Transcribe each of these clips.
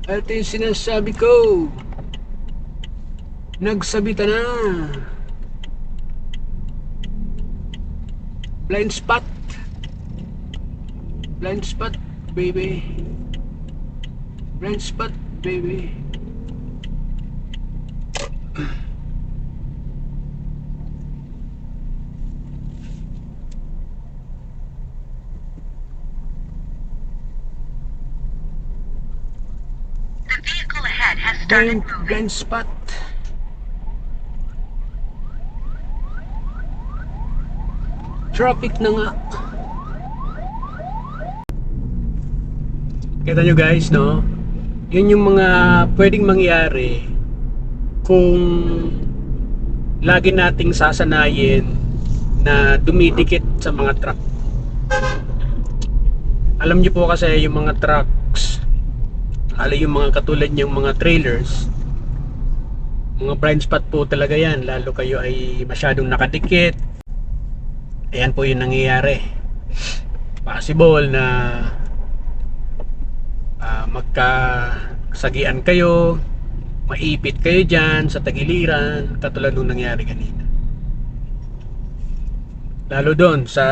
Ito yung sinasabi ko. Nagsabita na. Blind spot. Blind spot, baby. Blind spot, baby. The vehicle ahead has started moving. Blind spot. Traffic na nga. Kita nyo guys, no? Yun yung mga pwedeng mangyari kung lagi nating sasanayin na dumidikit sa mga truck. Alam nyo po kasi yung mga trucks, yung mga katulad yung mga trailers, mga blind spot po talaga yan, lalo kayo ay masyadong nakadikit. Ayan po yung nangyayari. Possible na magkasagian kayo, maipit kayo dyan sa tagiliran, katulad nung nangyari kanina. Lalo doon sa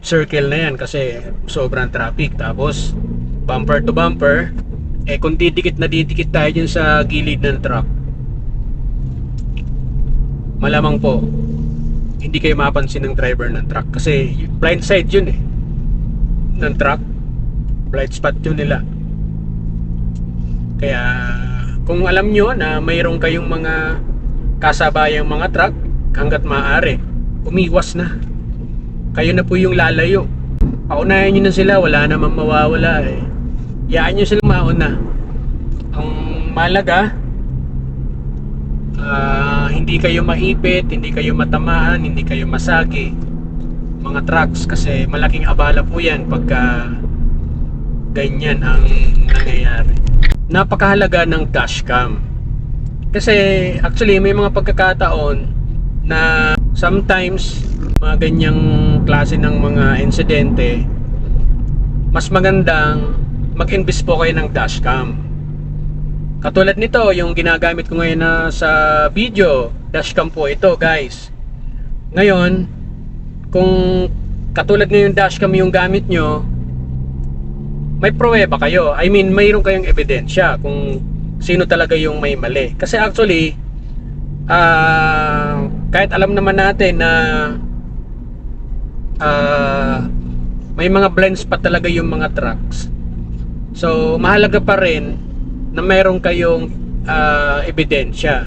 circle na yan kasi sobrang traffic, tapos bumper to bumper, kung didikit na didikit tayo dyan sa gilid ng truck, malamang po hindi kayo mapansin ng driver ng truck kasi blind side yun ng truck, blind spot yun nila. Kaya kung alam nyo na mayroon kayong mga kasabayang mga truck, hanggat maaari umiwas na, kayo na po yung lalayo. Paunahin nyo na sila, wala namang mawawala Yaan nyo sila mauna. Ang malaga, hindi kayo maipit, hindi kayo matamaan, hindi kayo masagi mga trucks, kasi malaking abala po yan pagka ganyan ang nangyayari. Napakahalaga ng dashcam kasi actually may mga pagkakataon na sometimes mga ganyang klase ng mga insidente, mas magandang mag-invest po kayo ng dashcam. Katulad nito, yung ginagamit ko ngayon na sa video, dashcam po ito guys. Ngayon, kung katulad ngayon dashcam yung gamit nyo, may pruweba kayo. I mean, mayroon kayong ebidensya kung sino talaga yung may mali. Kasi actually, kahit alam naman natin na may mga blind spot talaga yung mga trucks, so mahalaga pa rin na mayroon kayong ebidensya.